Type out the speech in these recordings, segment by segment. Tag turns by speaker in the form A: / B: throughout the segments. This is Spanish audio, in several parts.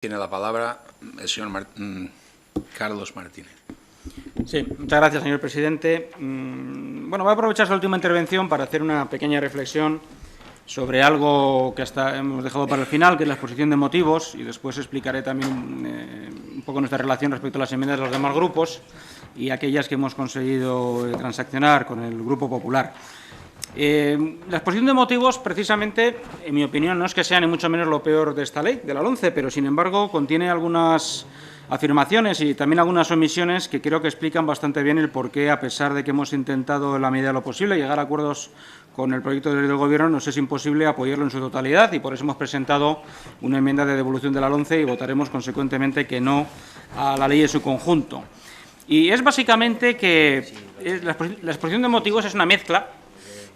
A: Tiene la palabra el señor Carlos Martínez.
B: Sí, muchas gracias, señor presidente. Bueno, voy a aprovechar esta última intervención para hacer una pequeña reflexión sobre algo que hasta hemos dejado para el final, que es la exposición de motivos, y después explicaré también un poco nuestra relación respecto a las enmiendas de los demás grupos y aquellas que hemos conseguido transaccionar con el Grupo Popular. La exposición de motivos, precisamente, en mi opinión, no es que sea ni mucho menos lo peor de esta ley, de la LOMCE, pero, sin embargo, contiene algunas afirmaciones y también algunas omisiones que creo que explican bastante bien el por qué, a pesar de que hemos intentado, en la medida de lo posible, llegar a acuerdos con el proyecto de ley del Gobierno, nos es imposible apoyarlo en su totalidad, y por eso hemos presentado una enmienda de devolución de la LOMCE y votaremos, consecuentemente, que no a la ley en su conjunto. Y es básicamente que la exposición de motivos es una mezcla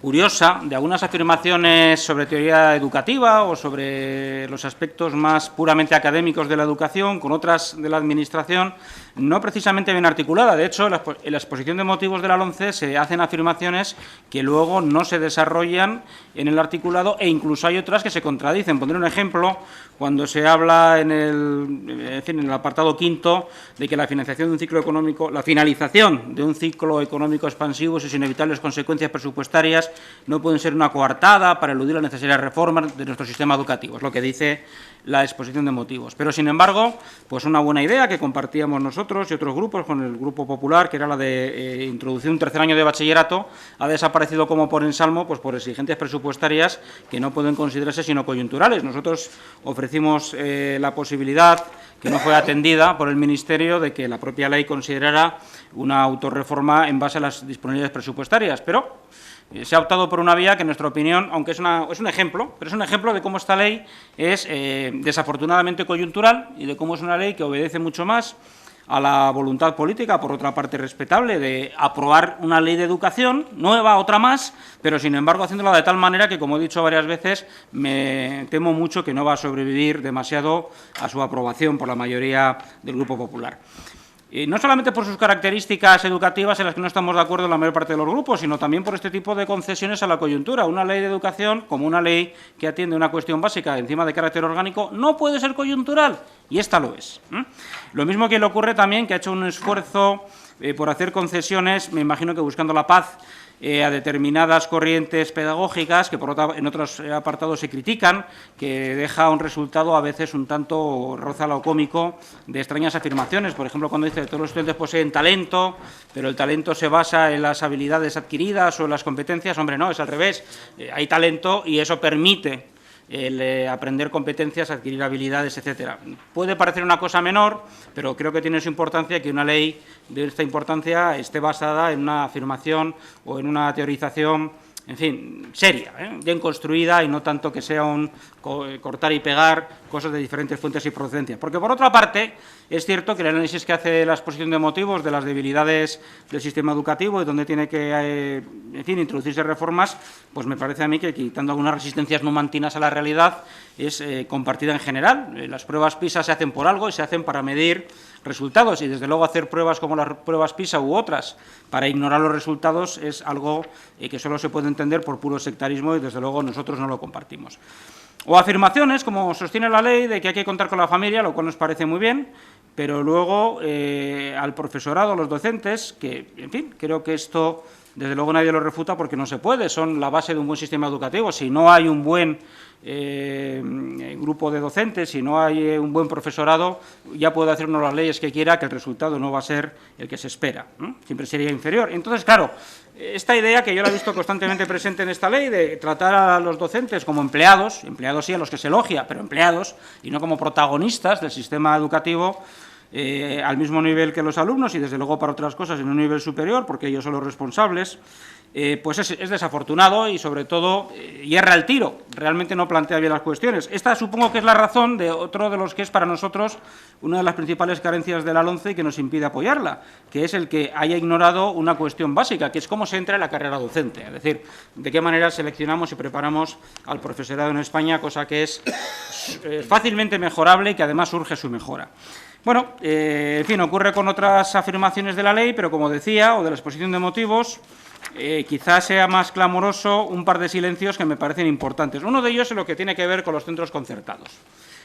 B: curiosa de algunas afirmaciones sobre teoría educativa o sobre los aspectos más puramente académicos de la educación, con otras de la Administración, no precisamente bien articulada. De hecho, en la exposición de motivos de la LOMCE se hacen afirmaciones que luego no se desarrollan en el articulado, e incluso hay otras que se contradicen. Pondré un ejemplo cuando se habla en el apartado quinto de que la finalización de un ciclo económico, la finalización de un ciclo económico expansivo y sus inevitables consecuencias presupuestarias no pueden ser una coartada para eludir las necesarias reformas de nuestro sistema educativo. Es lo que dice la exposición de motivos. Pero, sin embargo, pues una buena idea que compartíamos nosotros y otros grupos con el Grupo Popular, que era la de introducir un tercer año de bachillerato, ha desaparecido como por ensalmo, pues por exigencias presupuestarias que no pueden considerarse sino coyunturales. Nosotros ofrecimos la posibilidad, que no fue atendida por el Ministerio, de que la propia ley considerara una autorreforma en base a las disponibilidades presupuestarias, pero se ha optado por una vía que, en nuestra opinión, aunque es un ejemplo, pero es un ejemplo de cómo esta ley es desafortunadamente coyuntural y de cómo es una ley que obedece mucho más a la voluntad política, por otra parte respetable, de aprobar una ley de educación nueva, otra más, pero, sin embargo, haciéndola de tal manera que, como he dicho varias veces, me temo mucho que no va a sobrevivir demasiado a su aprobación por la mayoría del Grupo Popular. No solamente por sus características educativas, en las que no estamos de acuerdo en la mayor parte de los grupos, sino también por este tipo de concesiones a la coyuntura. Una ley de educación, como una ley que atiende una cuestión básica encima de carácter orgánico, no puede ser coyuntural, y esta lo es. Lo mismo que le ocurre también, que ha hecho un esfuerzo por hacer concesiones, me imagino que buscando la paz, a determinadas corrientes pedagógicas que en otros apartados se critican, que deja un resultado a veces un tanto roza lo cómico de extrañas afirmaciones. Por ejemplo, cuando dice que todos los estudiantes poseen talento, pero el talento se basa en las habilidades adquiridas o en las competencias. Hombre, no, es al revés. Hay talento y eso permite el aprender competencias, adquirir habilidades, etcétera. Puede parecer una cosa menor, pero creo que tiene su importancia que una ley de esta importancia esté basada en una afirmación o en una teorización, en fin, seria, bien construida, y no tanto que sea un cortar y pegar cosas de diferentes fuentes y procedencias. Porque, por otra parte, es cierto que el análisis que hace la exposición de motivos de las debilidades del sistema educativo y donde tiene que, en fin, introducirse reformas, pues me parece a mí que, quitando algunas resistencias numantinas a la realidad, es compartida en general. Las pruebas PISA se hacen por algo y se hacen para medir resultados, y desde luego hacer pruebas como las pruebas PISA u otras para ignorar los resultados es algo que solo se puede entender por puro sectarismo, y desde luego nosotros no lo compartimos. O afirmaciones, como sostiene la ley, de que hay que contar con la familia, lo cual nos parece muy bien, pero luego al profesorado, a los docentes, que, en fin, creo que esto desde luego nadie lo refuta porque no se puede, son la base de un buen sistema educativo. Si no hay un buen grupo de docentes, si no hay un buen profesorado, ya puede hacer uno las leyes que quiera, que el resultado no va a ser el que se espera, ¿no? Siempre sería inferior. Entonces, claro, esta idea, que yo la he visto constantemente presente en esta ley, de tratar a los docentes como empleados sí a los que se elogia, pero empleados, y no como protagonistas del sistema educativo, al mismo nivel que los alumnos, y desde luego para otras cosas en un nivel superior, porque ellos son los responsables, pues es desafortunado y, sobre todo, hierra el tiro. Realmente no plantea bien las cuestiones. Esta supongo que es la razón de otro de los que es para nosotros una de las principales carencias de la LOMCE y que nos impide apoyarla, que es el que haya ignorado una cuestión básica, que es cómo se entra en la carrera docente, es decir, de qué manera seleccionamos y preparamos al profesorado en España, cosa que es fácilmente mejorable y que además urge su mejora. Bueno, en fin, ocurre con otras afirmaciones de la ley, pero, como decía, o de la exposición de motivos, quizás sea más clamoroso un par de silencios que me parecen importantes. Uno de ellos es lo que tiene que ver con los centros concertados.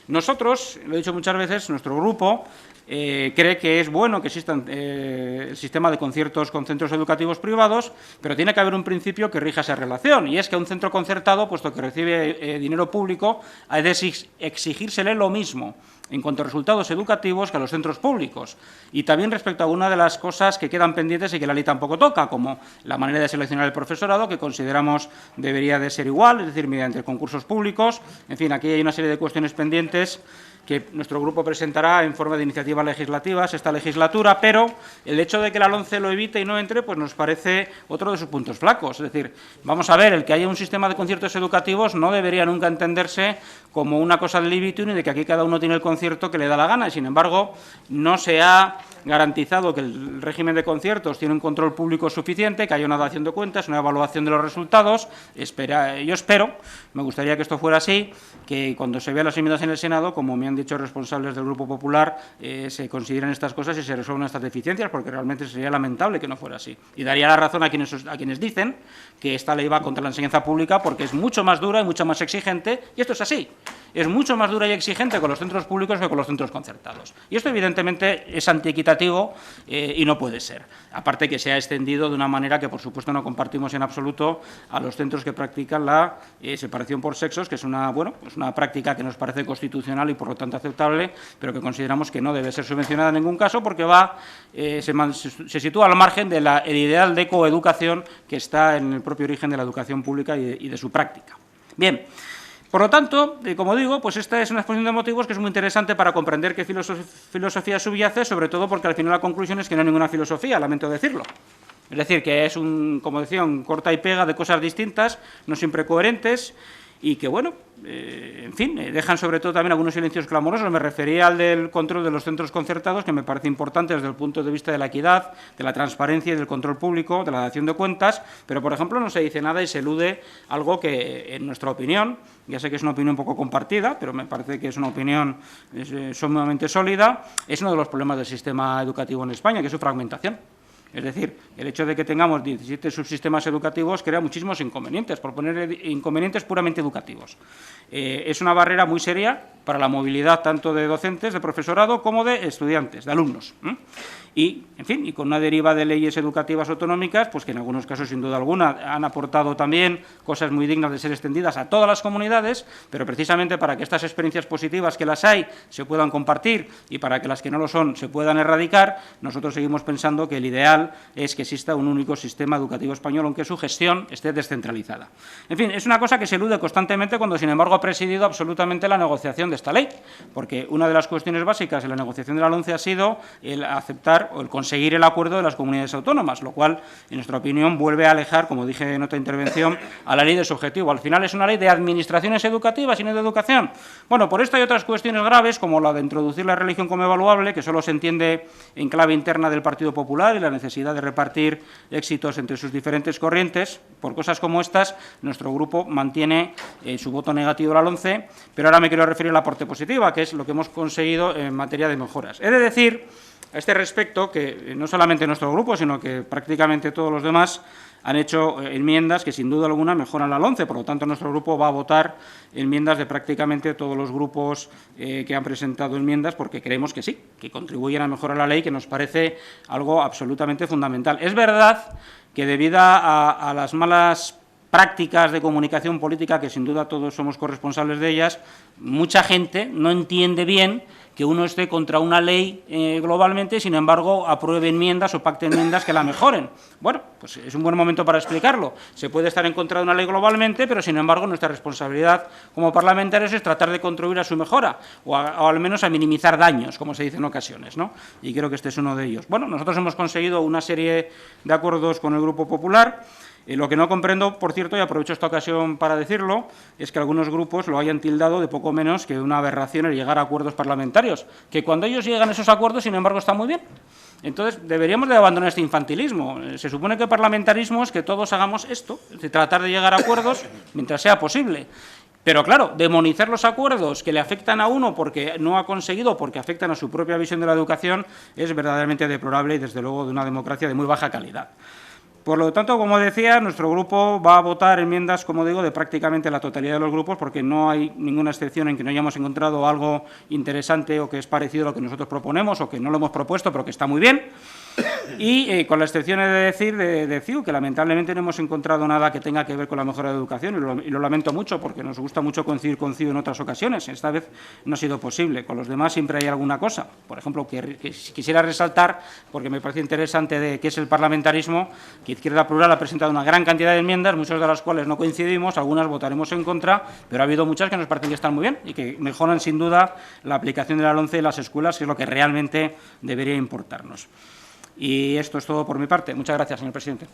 B: Nosotros, lo he dicho muchas veces, nuestro grupo cree que es bueno que exista el sistema de conciertos con centros educativos privados, pero tiene que haber un principio que rija esa relación, y es que un centro concertado, puesto que recibe dinero público, ha de exigírsele lo mismo en cuanto a resultados educativos que a los centros públicos. Y también respecto a una de las cosas que quedan pendientes y que la ley tampoco toca, como la manera de seleccionar el profesorado, que consideramos debería de ser igual, es decir, mediante concursos públicos. En fin, aquí hay una serie de cuestiones pendientes que nuestro grupo presentará en forma de iniciativas legislativas esta legislatura, pero el hecho de que la LOMCE lo evite y no entre, pues nos parece otro de sus puntos flacos. Es decir, vamos a ver, el que haya un sistema de conciertos educativos no debería nunca entenderse como una cosa del libitum y de que aquí cada uno tiene el concierto que le da la gana, y sin embargo no se ha garantizado que el régimen de conciertos tiene un control público suficiente, que haya una dación de cuentas, una evaluación de los resultados. Yo espero, me gustaría que esto fuera así, que cuando se vean las enmiendas en el Senado, como me han dicho responsables del Grupo Popular, se consideren estas cosas y se resuelvan estas deficiencias, porque realmente sería lamentable que no fuera así. Y daría la razón a quienes dicen que esta ley va contra la enseñanza pública porque es mucho más dura y mucho más exigente, y esto es así. Es mucho más dura y exigente con los centros públicos que con los centros concertados. Y esto, evidentemente, es antiequitativo y no puede ser. Aparte que se ha extendido de una manera que, por supuesto, no compartimos en absoluto a los centros que practican la separación por sexos, que es una práctica que nos parece constitucional y, por lo tanto, aceptable, pero que consideramos que no debe ser subvencionada en ningún caso porque se sitúa al margen del ideal de coeducación que está en el propio origen de la educación pública y de su práctica. Bien. Por lo tanto, como digo, pues esta es una exposición de motivos que es muy interesante para comprender qué filosofía subyace, sobre todo porque al final la conclusión es que no hay ninguna filosofía, lamento decirlo. Es decir, que es como decía, un corta y pega de cosas distintas, no siempre coherentes, y que, bueno, en fin, dejan sobre todo también algunos silencios clamorosos. Me refería al del control de los centros concertados, que me parece importante desde el punto de vista de la equidad, de la transparencia y del control público, de la dación de cuentas, pero, por ejemplo, no se dice nada y se elude algo que, en nuestra opinión, ya sé que es una opinión un poco compartida, pero me parece que es una opinión sumamente sólida, es uno de los problemas del sistema educativo en España, que es su fragmentación. Es decir, el hecho de que tengamos 17 subsistemas educativos crea muchísimos inconvenientes, por poner inconvenientes puramente educativos. Es una barrera muy seria para la movilidad tanto de docentes, de profesorado, como de estudiantes, de alumnos. Y, en fin, y con una deriva de leyes educativas autonómicas, pues que en algunos casos, sin duda alguna, han aportado también cosas muy dignas de ser extendidas a todas las comunidades, pero precisamente para que estas experiencias positivas que las hay se puedan compartir y para que las que no lo son se puedan erradicar, nosotros seguimos pensando que el ideal es que exista un único sistema educativo español, aunque su gestión esté descentralizada. En fin, es una cosa que se elude constantemente cuando, sin embargo, ha presidido absolutamente la negociación de esta ley, porque una de las cuestiones básicas en la negociación de la LOMCE ha sido el aceptar o el conseguir el acuerdo de las comunidades autónomas, lo cual, en nuestra opinión, vuelve a alejar, como dije en otra intervención, a la ley de su objetivo. Al final es una ley de administraciones educativas y no de educación. Bueno, por esto hay otras cuestiones graves, como la de introducir la religión como evaluable, que solo se entiende en clave interna del Partido Popular, y la necesidad de repartir éxitos entre sus diferentes corrientes. Por cosas como estas, nuestro grupo mantiene su voto negativo a la LOMCE, pero ahora me quiero referir a la parte positiva, que es lo que hemos conseguido en materia de mejoras. He de decir, a este respecto, que no solamente nuestro grupo, sino que prácticamente todos los demás han hecho enmiendas que, sin duda alguna, mejoran la LOMCE. Por lo tanto, nuestro grupo va a votar enmiendas de prácticamente todos los grupos que han presentado enmiendas, porque creemos que sí, que contribuyen a mejorar la ley, que nos parece algo absolutamente fundamental. Es verdad que, debido a las malas prácticas de comunicación política, que sin duda todos somos corresponsables de ellas, mucha gente no entiende bien que uno esté contra una ley globalmente y, sin embargo, apruebe enmiendas o pacte enmiendas que la mejoren. Bueno, pues es un buen momento para explicarlo. Se puede estar en contra de una ley globalmente, pero, sin embargo, nuestra responsabilidad como parlamentarios es tratar de contribuir a su mejora o al menos a minimizar daños, como se dice en ocasiones, ¿no? Y creo que este es uno de ellos. Bueno, nosotros hemos conseguido una serie de acuerdos con el Grupo Popular. Lo que no comprendo, por cierto, y aprovecho esta ocasión para decirlo, es que algunos grupos lo hayan tildado de poco menos que una aberración el llegar a acuerdos parlamentarios, que cuando ellos llegan a esos acuerdos, sin embargo, está muy bien. Entonces, deberíamos de abandonar este infantilismo. Se supone que parlamentarismo es que todos hagamos esto, es decir, tratar de llegar a acuerdos mientras sea posible. Pero, claro, demonizar los acuerdos que le afectan a uno porque no ha conseguido, porque afectan a su propia visión de la educación, es verdaderamente deplorable y, desde luego, de una democracia de muy baja calidad. Por lo tanto, como decía, nuestro grupo va a votar enmiendas, como digo, de prácticamente la totalidad de los grupos, porque no hay ninguna excepción en que no hayamos encontrado algo interesante o que es parecido a lo que nosotros proponemos o que no lo hemos propuesto, pero que está muy bien. Y con la excepción de decir de CIU, que lamentablemente no hemos encontrado nada que tenga que ver con la mejora de educación, y lo lamento mucho, porque nos gusta mucho coincidir con CIU en otras ocasiones. Esta vez no ha sido posible. Con los demás siempre hay alguna cosa. Por ejemplo, que quisiera resaltar, porque me parece interesante de qué es el parlamentarismo, que Izquierda Plural ha presentado una gran cantidad de enmiendas, muchas de las cuales no coincidimos, algunas votaremos en contra, pero ha habido muchas que nos parecen que están muy bien y que mejoran sin duda la aplicación de la LOMCE en las escuelas, que es lo que realmente debería importarnos. Y esto es todo por mi parte. Muchas gracias, señor presidente.